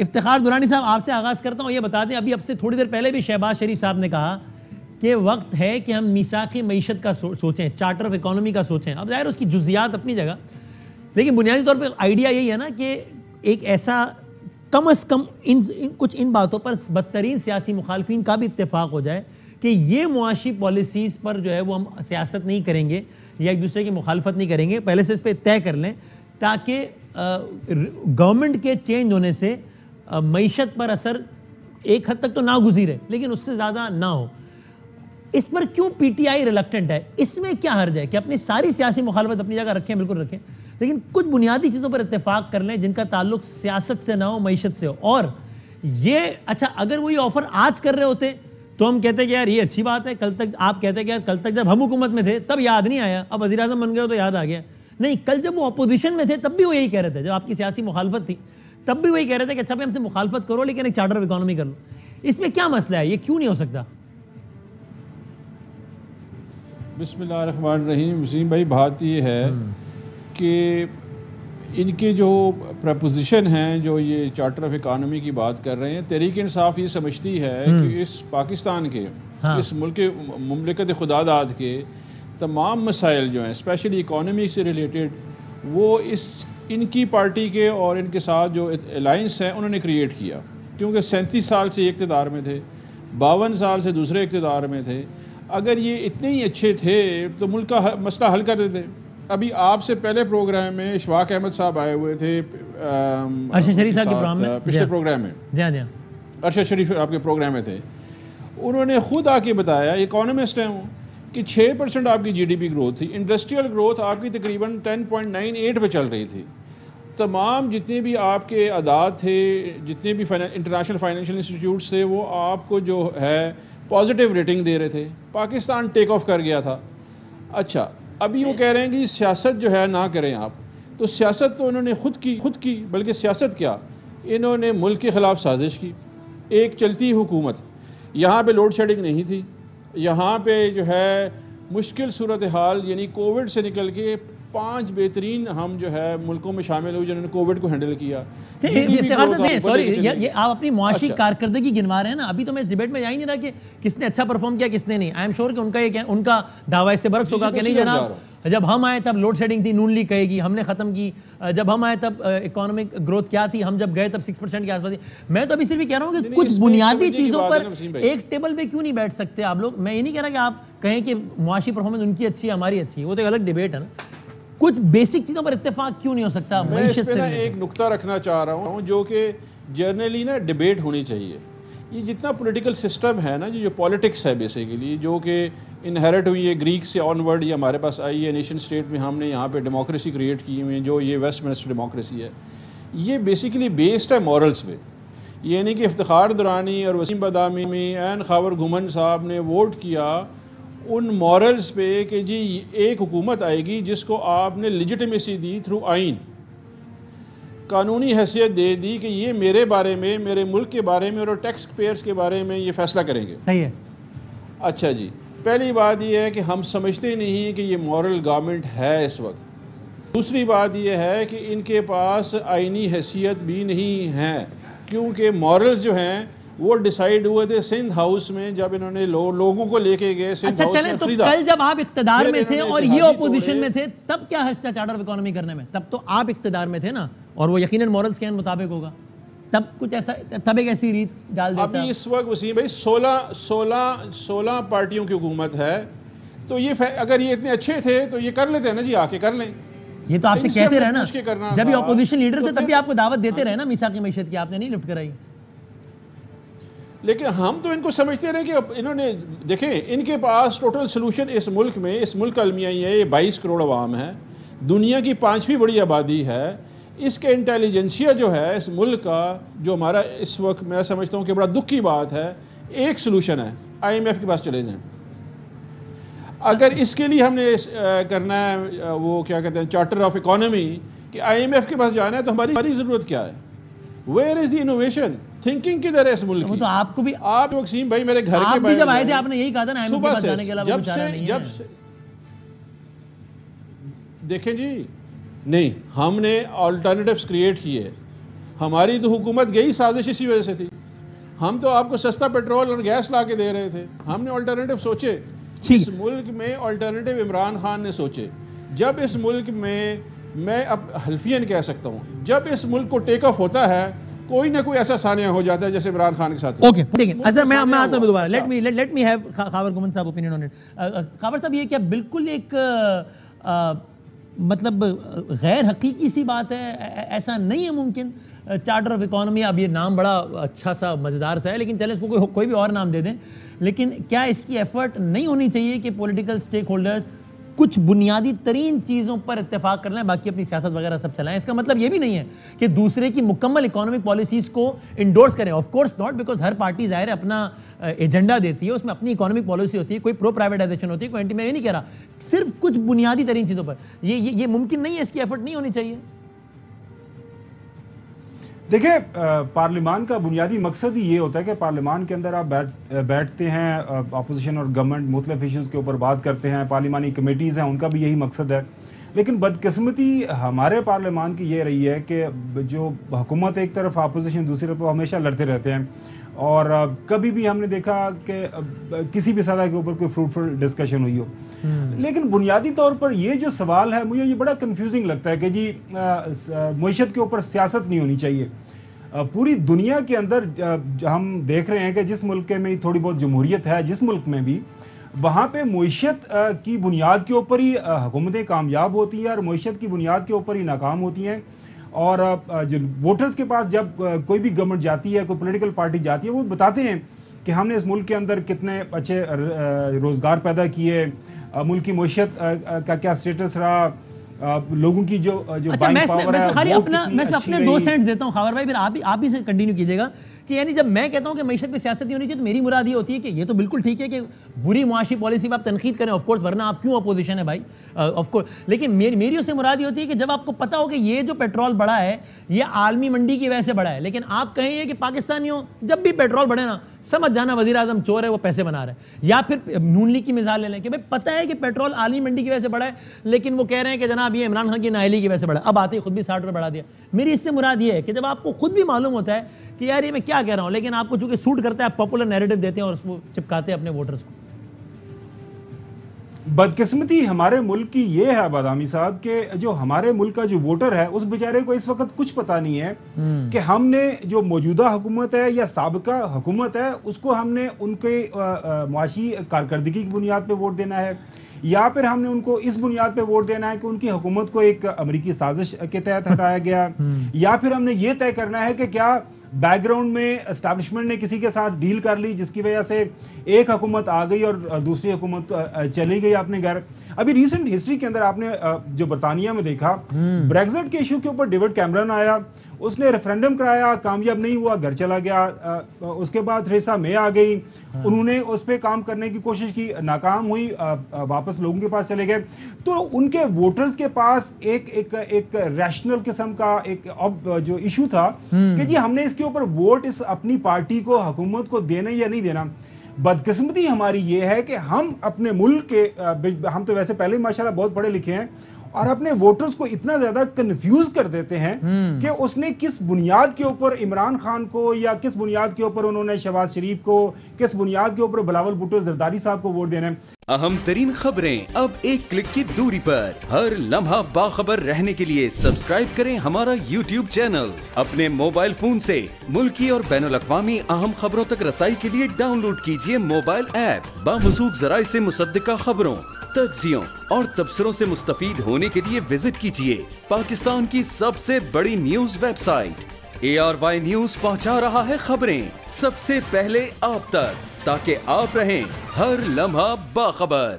افتخار درانی صاحب آپ سے آغاز کرتا ہوں، یہ بتا دیں ابھی اب سے تھوڑی دیر پہلے بھی شہباز شریف صاحب نے کہا کہ وقت ہے کہ ہم میثاقی معیشت کا سوچیں، چارٹر آف اکانومی کا سوچیں. اب ظاہر اس کی جزیات اپنی جگہ، لیکن بنیادی طور پہ آئیڈیا یہی ہے نا کہ ایک ایسا کم از کم کچھ ان باتوں پر بدترین سیاسی مخالفین کا بھی اتفاق ہو جائے کہ یہ معاشی پالیسیز پر جو ہے وہ ہم سیاست نہیں کریں گے یا ایک دوسرے کی مخالفت نہیں کریں گے، پہلے سے اس پہ طے کر لیں تاکہ گورنمنٹ کے چینج ہونے سے معیشت پر اثر ایک حد تک تو ناگزیر ہے لیکن اس سے زیادہ نہ ہو. اس پر کیوں پی ٹی آئی ریلکٹنٹ ہے؟ اس میں کیا حرج ہے کہ اپنی ساری سیاسی مخالفت اپنی جگہ رکھیں، بالکل رکھیں، لیکن کچھ بنیادی چیزوں پر اتفاق کر لیں جن کا تعلق سیاست سے نہ ہو، معیشت سے ہو. اور یہ اچھا اگر وہی آفر آج کر رہے ہوتے تو ہم کہتے کہ یار یہ اچھی بات ہے، کل تک آپ کہتے کہ یار کل تک جب ہم حکومت میں تھے تب یاد نہیں آیا، اب وزیر اعظم بن گئے ہو تو یاد آ گیا. نہیں، کل جب وہ اپوزیشن میں تھے تب بھی وہ یہی کہہ رہے تھے، جب آپ کی سیاسی مخالفت تھی تب بھی وہی کہہ رہے تھے کہ اچھا بھائی ہم سے مخالفت کرو لیکن ایک چارٹر آف اکانومی کر لو. اس میں کیا مسئلہ ہے؟ یہ کیوں نہیں ہو سکتا؟ بسم اللہ الرحمن الرحیم. وسیم بھائی، بات یہ ہے کہ ان کے جو پرپوزیشن ہیں جو یہ چارٹر آف اکانومی کی بات کر رہے ہیں، تحریک انصاف یہ سمجھتی ہے کہ اس پاکستان کے اس ملک مملکت خداداد کے تمام مسائل جو ہیں اسپیشلی اکانومی سے ریلیٹڈ وہ ان کی پارٹی کے اور ان کے ساتھ جو الائنس ہیں انہوں نے کریٹ کیا، کیونکہ 37 سال سے اقتدار میں تھے، 52 سال سے دوسرے اقتدار میں تھے. اگر یہ اتنے ہی اچھے تھے تو ملک کا مسئلہ حل کر دیتے. ابھی آپ سے پہلے پروگرام میں اشفاق احمد صاحب آئے ہوئے تھے، ارشد شریف صاحب کے پروگرام میں، پچھلے پروگرام میں ارشد شریف آپ کے پروگرام میں تھے. انہوں نے خود آ کے بتایا، اکانومسٹ ہیں وہ، کہ 6% آپ کی جی ڈی پی گروتھ تھی، انڈسٹریل گروتھ آپ کی تقریباً 10.98 پہ چل رہی تھی. تمام جتنے بھی آپ کے اعداد تھے، جتنے بھی انٹرنیشنل فائنینشیل انسٹیٹیوٹس تھے، وہ آپ کو جو ہے پازیٹیو ریٹنگ دے رہے تھے. پاکستان ٹیک آف کر گیا تھا. اچھا ابھی وہ کہہ رہے ہیں کہ سیاست جو ہے نہ کریں آپ. تو سیاست تو انہوں نے خود کی، بلکہ سیاست کیا، انہوں نے ملک کے خلاف سازش کی. ایک چلتی حکومت، یہاں پہ لوڈ شیڈنگ نہیں تھی، یہاں پہ جو ہے مشکل صورتحال، یعنی کووڈ سے نکل کے 5 بہترین ہم جو ہے ملکوں میں شامل ہوئے جنہوں نے کووڈ کو ہینڈل کیا. یہ آپ اپنی معاشی کارکردگی گنوا رہے ہیں نا. ابھی تو میں اس ڈیبیٹ میں جا ہی نہیں رہا کہ کس نے اچھا پرفارم کیا کس نے نہیں. آئی ایم شور کہ ان کا دعویٰ اس سے برعکس ہوگا کہ نہیں جناب، جب ہم آئے تب لوڈ شیڈنگ تھی، نون لیگ کہے گی ہم نے ختم کی. جب ہم آئے تب اکانومک گروتھ کیا تھی، ہم جب گئے تب 6% کے آس پاس تھی. میں تو ابھی صرف یہ کہہ رہا ہوں کہ کچھ بنیادی چیزوں پر ایک ٹیبل پہ کیوں نہیں بیٹھ سکتے آپ لوگ. میں یہ نہیں کہہ رہا کہ آپ کہیں کہ معاشی پرفارمنس ان کی اچھی ہے ہماری اچھی ہے، وہ تو ایک الگ ڈیبیٹ ہے نا. کچھ بیسک چیزوں پر اتفاق کیوں نہیں ہو سکتا؟ میں اس پہ ایک نقطہ رکھنا چاہ رہا ہوں جو کہ جرنلی نا ڈیبیٹ ہونی چاہیے. یہ جتنا پولیٹیکل سسٹم ہے نا، جو پولیٹکس ہے بیسیکلی، جو کہ انہیرٹ ہوئی ہے گریک سے آن ورڈ، یہ ہمارے پاس آئی ہے نیشن اسٹیٹ میں، ہم نے یہاں پہ ڈیموکریسی کریٹ کی ہوئی ہے جو یہ ویسٹ منسٹر ڈیموکریسی ہے. یہ بیسیکلی بیسڈ ہے مورلز پہ. یعنی کہ افتخار درانی اور وسیم بدامی عین خاور گھمن صاحب نے ووٹ کیا ان مورلز پہ کہ جی ایک حکومت آئے گی جس کو آپ نے لیجیٹمیسی دی تھرو آئین، قانونی حیثیت دے دی کہ یہ میرے بارے میں، میرے ملک کے بارے میں اور ٹیکس پیئرز کے بارے میں یہ فیصلہ کریں گے. صحیح ہے. اچھا جی، پہلی بات یہ ہے کہ ہم سمجھتے نہیں کہ یہ مورل گورنمنٹ ہے اس وقت. دوسری بات یہ ہے کہ ان کے پاس آئینی حیثیت بھی نہیں ہے، کیونکہ مورلز جو ہیں وہ ڈیسائیڈ ہوئے تھے سندھ ہاؤس میں جب انہوں نے لوگوں کو لے کے گئے سندھ ہاؤس میں خریدا. تو کل جب آپ اقتدار میں تھے اور یہ اپوزیشن میں تھے تب کیا حرج تھا چارٹر آف اکانومی کرنے میں؟ تب تو آپ اقتدار میں تھے نا، اور وہ یقیناً مورلز کے مطابق ہوگا. تب کچھ ایسا، تب ایک ایسی ریت ڈال دیتا. ابھی اس وقت وسیم بھائی 16 پارٹیوں کی حکومت ہے، تو یہ اگر یہ اتنے اچھے تھے تو یہ کر لیتے ہیں نا جی، آ کے کر لیں. یہ تو آپ سے کہتے رہے نا، جب یہ اپوزیشن لیڈر تھے تب بھی آپ کو دعوت دیتے رہے نا میثاقی معیشت کی، آپ نے نہیں لفٹ کرائی. لیکن ہم تو ان کو سمجھتے رہے کہ انہوں نے دیکھیں ان کے پاس ٹوٹل سلوشن اس ملک میں، اس ملک کا المیہ یہ ہے، یہ 22 کروڑ عوام ہے، دنیا کی 5ویں بڑی آبادی ہے. اس کے انٹیلیجنسیا جو ہے اس ملک کا، جو ہمارا اس وقت میں سمجھتا ہوں کہ بڑا دکھ کی بات ہے، ایک سلوشن ہے، آئی ایم ایف کے پاس چلے جائیں. اگر اس کے لیے ہم نے کرنا ہے وہ کیا کہتے ہیں چارٹر آف اکانومی کہ آئی ایم ایف کے پاس جانا ہے، تو ہماری ضرورت کیا ہے؟ Where is the innovation? Thinking کدھر ہے اس ملک کی؟ تو آپ کو بھی، آپ وسیم بھائی میرے گھر کے باہر جب آئے تھے آپ نے یہی کہا تھا نا آئی ایم ایف کے پاس جانے کے علاوہ کچھ چارہ نہیں ہے. دیکھیں جی، نہیں، ہم نے آلٹرنیٹیوز کریٹ کیے. ہماری تو حکومت گئی سازش اسی وجہ سے تھی. ہم تو آپ کو سستا پیٹرول اور گیس لا کے دے رہے تھے. ہم نے آلٹرنیٹو سوچے. اس ملک میں آلٹرنیٹو عمران خان نے سوچے. جب اس ملک میں اب حلفین کہہ سکتا ہوں, جب اس ملک کو ٹیک آف ہوتا ہے کوئی نہ کوئی ایسا سانیہ ہو جاتا ہے جیسے عمران خان کے ساتھ. اوکے ٹھیک ہے. اچھا میں آتا ہوں دوبارہ. لیٹ می ہیو خاور گومن صاحب اوپینین آن اٹ. خاور صاحب یہ کیا بالکل ایک مطلب غیر حقیقی سی بات ہے؟ ایسا نہیں ہے ممکن؟ چارٹر آف اکانومی, اب یہ نام بڑا اچھا سا مزیدار سا ہے, لیکن چلے اس کو کوئی بھی اور نام دے دیں, لیکن کیا اس کی ایفرٹ نہیں ہونی چاہیے کہ پولیٹیکل سٹیک ہولڈرز کچھ بنیادی ترین چیزوں پر اتفاق کر لیں, باقی اپنی سیاست وغیرہ سب چلائیں؟ اس کا مطلب یہ بھی نہیں ہے کہ دوسرے کی مکمل اکانومک پالیسیز کو انڈورس کریں. Of course not, because Hare party ظاہر ہے اپنا ایجنڈا دیتی ہے, اس میں اپنی اکانومک پالیسی ہوتی ہے, کوئی پرو پرائیویٹائزیشن ہوتی ہے, کوئی اینٹی. میں یہ نہیں کہہ رہا, صرف کچھ بنیادی ترین چیزوں پر یہ ممکن نہیں ہے, اس کی ایفرٹ نہیں ہونی چاہیے. دیکھیں, پارلیمان کا بنیادی مقصد ہی یہ ہوتا ہے کہ پارلیمان کے اندر آپ بیٹھتے ہیں, اپوزیشن اور گورنمنٹ مختلف ایشوز کے اوپر بات کرتے ہیں, پارلیمانی کمیٹیز ہیں ان کا بھی یہی مقصد ہے. لیکن بدقسمتی ہمارے پارلیمان کی یہ رہی ہے کہ جو حکومت ایک طرف, اپوزیشن دوسری طرف, ہمیشہ لڑتے رہتے ہیں, اور کبھی بھی ہم نے دیکھا کہ کسی بھی سطح کے اوپر کوئی فروٹفل ڈسکشن ہوئی ہو. لیکن بنیادی طور پر یہ جو سوال ہے مجھے یہ بڑا کنفیوزنگ لگتا ہے کہ جی معیشت کے اوپر سیاست نہیں ہونی چاہیے. پوری دنیا کے اندر ہم دیکھ رہے ہیں کہ جس ملک میں تھوڑی بہت جمہوریت ہے, جس ملک میں بھی, وہاں پہ معیشت کی بنیاد کے اوپر ہی حکومتیں کامیاب ہوتی ہیں اور معیشت کی بنیاد کے اوپر ہی ناکام ہوتی ہیں. اور جو ووٹرز کے پاس جب کوئی بھی گورنمنٹ جاتی ہے, کوئی پولیٹیکل پارٹی جاتی ہے, وہ بتاتے ہیں کہ ہم نے اس ملک کے اندر کتنے اچھے روزگار پیدا کیے, ملک کی معیشت کا کیا سٹیٹس رہا, لوگوں کی جو بائنگ پاور ہے میں اپنے 2 سینٹ دیتا ہوں خاور بھائی, پھر آپ ہی سے کنٹینیو کیجیے گا. کہ یعنی جب میں کہتا ہوں کہ معیشت پہ سیاست نہیں ہونی چاہیے تو میری مراد یہ ہوتی ہے کہ یہ تو بالکل ٹھیک ہے کہ بری معاشی پالیسی پہ آپ تنقید کریں, آف کورس, ورنہ آپ کیوں اپوزیشن ہے بھائی, آف کورس. لیکن میری اس سے مراد یہ ہوتی ہے کہ جب آپ کو پتا ہو کہ یہ جو پیٹرول بڑھا ہے یہ عالمی منڈی کی وجہ سے بڑھا ہے, لیکن آپ کہیں یہ کہ پاکستانیوں جب بھی پیٹرول بڑھے نا سمجھ جانا وزیر اعظم چور ہے, وہ پیسے بنا رہا ہے. یا پھر نون لیگ کی مثال لے لیں کہ بھائی پتہ ہے کہ پیٹرول عالمی منڈی کی وجہ سے بڑھا ہے, لیکن وہ کہہ رہے ہیں کہ جناب یہ عمران خان کی نااہلی کی وجہ سے بڑھا ہے, اب آتے ہی خود بھی 60 روپے بڑھا دیا. میری اس سے مراد یہ ہے کہ جب آپ کو خود بھی معلوم ہوتا ہے کہ یار یہ میں کیا کہہ رہا ہوں, لیکن آپ کو چونکہ سوٹ کرتا ہے, آپ پاپولر نیریٹو دیتے ہیں اور اس کو چپکاتے ہیں اپنے ووٹرز کو. بدقسمتی ہمارے ملک کی یہ ہے بادامی صاحب کہ جو ہمارے ملک کا جو ووٹر ہے اس بیچارے کو اس وقت کچھ پتہ نہیں ہے کہ ہم نے جو موجودہ حکومت ہے یا سابقہ حکومت ہے اس کو ہم نے ان کے معاشی کارکردگی کی بنیاد پہ ووٹ دینا ہے, یا پھر ہم نے ان کو اس بنیاد پہ ووٹ دینا ہے کہ ان کی حکومت کو ایک امریکی سازش کے تحت ہٹایا گیا, یا پھر ہم نے یہ طے کرنا ہے کہ کیا بیک گراؤنڈ میں اسٹیبلشمنٹ نے کسی کے ساتھ ڈیل کر لی جس کی وجہ سے ایک حکومت آ گئی اور دوسری حکومت چلی گئی اپنے گھر. ابھی ریسنٹ ہسٹری کے اندر آپ نے جو برطانیہ میں دیکھا, بریگزٹ کے ایشو کے اوپر ڈیوڈ کیمرن آیا, اس نے ریفرینڈم کرایا, کامیاب نہیں ہوا, گھر چلا گیا. اس کے بعد تھریسا مے آ گئی, انہوں نے اس پہ کام کرنے کی کوشش کی, ناکام ہوئی, واپس لوگوں کے پاس چلے گئے. تو ان کے ووٹرز کے پاس ایک ریشنل قسم کا ایک جو ایشو تھا کہ جی ہم نے اس کے اوپر ووٹ اس اپنی پارٹی کو, حکومت کو دینا یا نہیں دینا. بدقسمتی ہماری یہ ہے کہ ہم اپنے ملک کے, ہم تو ویسے پہلے ماشاءاللہ بہت پڑھے لکھے ہیں, اور اپنے ووٹرز کو اتنا زیادہ کنفیوز کر دیتے ہیں کہ اس نے کس بنیاد کے اوپر عمران خان کو, یا کس بنیاد کے اوپر انہوں نے شہباز شریف کو, کس بنیاد کے اوپر بلاول بھٹو زرداری صاحب کو ووٹ دینا ہے. اہم ترین خبریں اب ایک کلک کی دوری پر, ہر لمحہ باخبر رہنے کے لیے سبسکرائب کریں ہمارا YouTube چینل. اپنے موبائل فون سے ملکی اور بین الاقوامی اہم خبروں تک رسائی کے لیے ڈاؤن لوڈ کیجیے موبائل ایپ. باموثوق ذرائع سے مصدقہ خبروں, تجزیوں اور تبصروں سے مستفید ہونے کے لیے وزٹ کیجیے پاکستان کی سب سے بڑی news website. ARY news پہنچا رہا ہے خبریں سب سے پہلے آپ تک, تاکہ آپ رہیں ہر لمحہ باخبر.